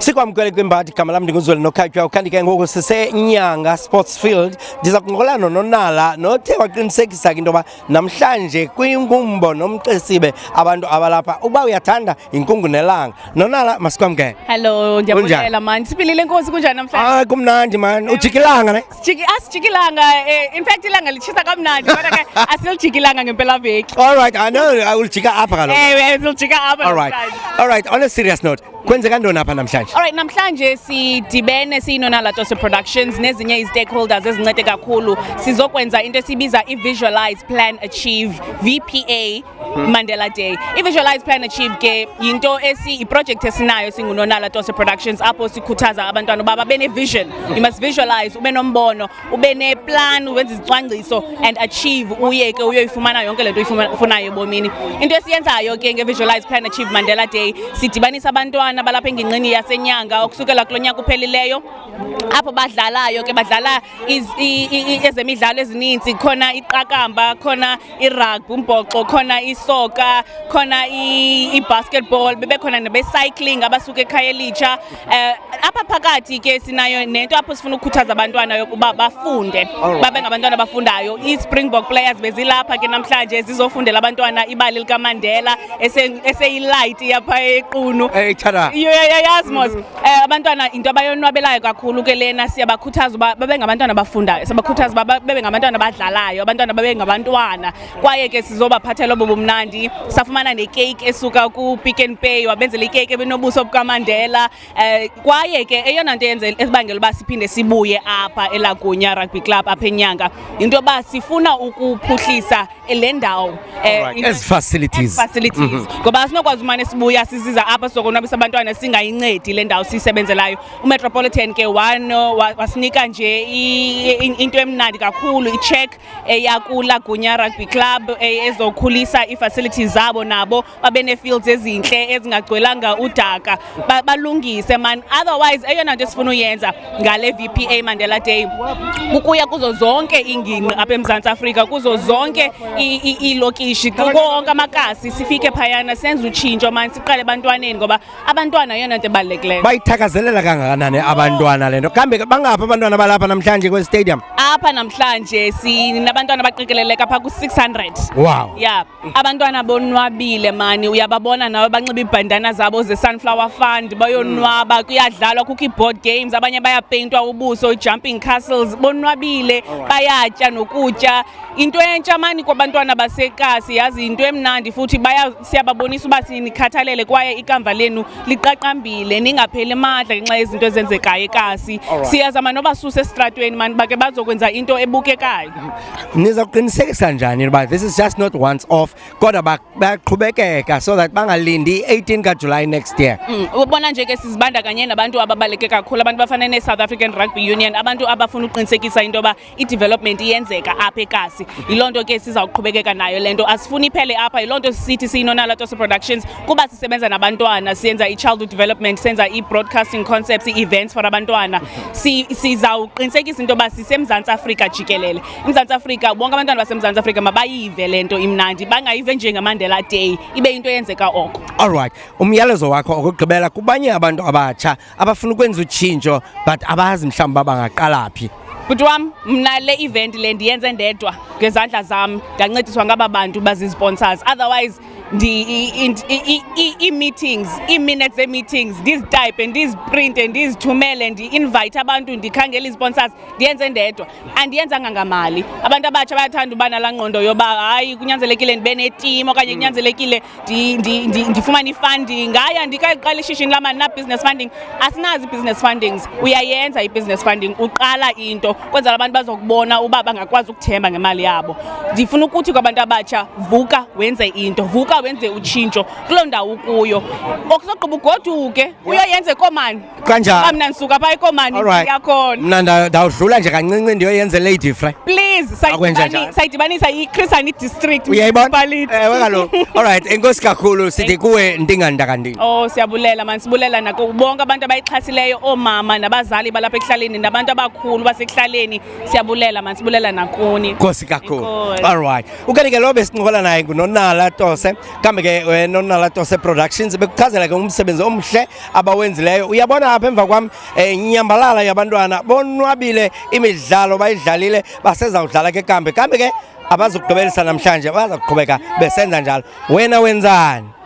Sikwamkele kwimbathi igama lam ndinguzweli Nokhatywa ukanti ke ngoku siseNyanga Sports Field ndiza kuncokolana noNala nothe waqinisekisa into yoba namhlanje kwinkumbo nomcesibe abantu abalapha uba uyathanda inkungu nelanga. NoNala masikwamkele. Hello, ndiyabulela man. Siphilile Nkosi kunjani namhlanje? Kumnandi man. Ujikilanga ne? Asijikilanga in fact ilanga litshisa kamnandi kodwa ke asilijikilanga ngempela veki. All right, I know ulijika apha kaloku. Silijika apha. All right, on a serious note. Kwenzeka ntoni apha namhlanje? All right, namhlanje sidibene siyiNonala Tosse Productions nezinye i-stakeholders ezincede kakhulu sizokwenza into esibiza i-Visualize Plan Achieve VPA Mandela Day. I-Visualize Plan Achieve ke yinto i-project esinayo singuNonala Tosse Productions apho sikhuthaza abantwana baba bene-vision. You must visualize, ube nombono, ube ne-plan, uwenze izicwangciso and achieve uyeke uyoyifumana yonke lento uyifunayo ebomini. Into esiyenzayo ke nge-Visualize Plan Achieve Mandela Day sidibanisa abantwana balapha engingqini yaseNyanga ukusukela kulo nyaka uphelileyo apho badlalayo ke badlala ezemidlalo ezininzi khona iqakamba khona irugby umbhoxo khona isoka khona ibasketball bebekhona nebecycling abasuka ekhaya elitsha apha phakathi ke sinayo nento apho sifuna ukukhuthaza abantwana yokuba bafunde babe ngabantwana abafundayo iSpringbok players bezilapha ke namhlanje zizofundela abantwana ibali likaMandela eseyilight yapha equnu yayazi mos abantwana into abayonwabelayo kakhulu ke lena siyabakhuthaza uba babe ngabantwana abafundayo siyabakhuthaza uba babe ngabantwana abadlalayo abantwana babe ngabantwana kwaye ke sizobaphathela obumnandi safumana necake esuka ku Pick n Pay wabenzela icake ebenobuso bukaMandela kwaye ke eyona nto yenze esibangela uba siphinde sibuye apha eLagunya Rugby Club apha eNyanga into yoba sifuna ukuphuhlisa le ndawo as facilities ngoba sinokwazi umane sibuya siziza apha sokonwabisa abantwana singayincedi le ndawo sisebenzelayo uMetropolitan ke wasinika nje into emnandi kakhulu icheck yakulagunya Rugby Club ezokhulisa ifacilities zabo nabo babe nefields ezinhle ezingagcwelanga udaka balungise man otherwise eyona nto sifuna uyenza ngale VPA Mandela Day ukuya kuzo zonke ingingqi apha eMzantsi Afrika kuzo zonke ilokishi konke amakasi sifike phayana senze utshintsho man siqale ebantwaneni ngoba abantwana yona nto ebalulekileyo bayithakazelela kangakanani abantwana lento kambe bangapha abantwana balapha namhlanje kwe stadium apha namhlanje sinabantwana baqikeleleka pha ku-600 wow yeah abantwana bonwabile mani uyababona nawe banxiba ibhandana zabo ze-Sunflower Fund bayonwaba kuyadlalwa kukho i-board games abanye bayapeyintwa ubuso jumping castles bonwabile bayatya nokutya into entsha mani kwabantwana basekasi yazi into emnandi futhi siyababonisa uba sinikhathalele kwaye ikamva lenu liqaqambile ningapheli amandla ngenxa yezinto ezenzekayo ekasi siyazama noba suse esitratweni mani bake bazokwenza into ebukekayo niza kuqinisekisa njani uba this is just not once off kodwa bayaqhubekeka so that bangalindi 18 kaJuly next year ubona nje ke sizibandakanye nabantu ababaleke kakhulu abantu bafana ne-South African Rugby Union abantu abafuna uqinisekisa into yoba i-development iyenzeka apha ekasi yiloo nto ke sizawuqhubekeka nayo le nto asifuni iphele apha yiloo nto sithi siyiNonala Tosse Productions kuba sisebenza nabantwana siyenza i-childhood development senza i-broadcasting concepts i-events for abantwana sizawuqinisekisa into yoba siseMzantsi Afrika jikelele eMzantsi Afrika bonke abantwana baseMzantsi Afrika mabayive le nto imnandi bangayive njengeMandela Day ibe into eyenzeka oko all right umyalezo wakho okugqibela kubanye abantu abatsha abafuna ukwenza utshintsho but abazi mhlawumbi bangaqala phi Bhuti wam mna le event le ndiyenze ndedwa ngezandla zam ndancediswa ngaba bantu bazi-sponsors otherwise i-meetings ii-minutes ze-meetings ndizitype ndiziprinte ndizithumele ndi-invite abantu ndikhangela ii-sponsors ndiyenze ndedwa andiyenzanga ngamali abantu abatsha bayathanda uba nalaa ngqondo yoba hayi kunyanzelekile ndibe netim okanye kunyanzelekile ndifumane i-funding haya ndikaliqala ishishini lam andina-business funding asinazi i-business fundings uyayenza i-business funding uqala into kwenzela abantu bazokubona uba bangakwazi ukuthemba ngemali yabo ndifuna ukuthi kwabantu abatsha vuka wenze into vuka wenze utshintsho kuloo ndawo ukuyo okusogqiba ugoduke uyoyenze eKomani kanjani mna ndisuka phaa eKomani yakhona mna ndawudlula nje kancinci ndiyoyenze Lady Fry please sayidibanisa iChrisani district uyayibona ewe kaloku all right enkosi kakhulu sithi kuwe ndingandakandini siyabulela man sibulela nako bonke abantu abayixhasileyo oomama nabazali balapha ekuhlaleni nabantu abakhulu basekuhlaleni siyabulela man sibulela nakuni nkosi kakhulu all right ukanike lo besincokola naye nguNonala Tosse kambe ke nonala Tose Productions bekuchazela ke umsebenzi omhle abawenzileyo uyabona apha emva kwami inyambalala yabantwana bonwabile imidlalo bayidlalile baseza kudlala ke kambe ke abazukugqibelisa namhlanje baza kuqhubeka besenza njalo wena wenzani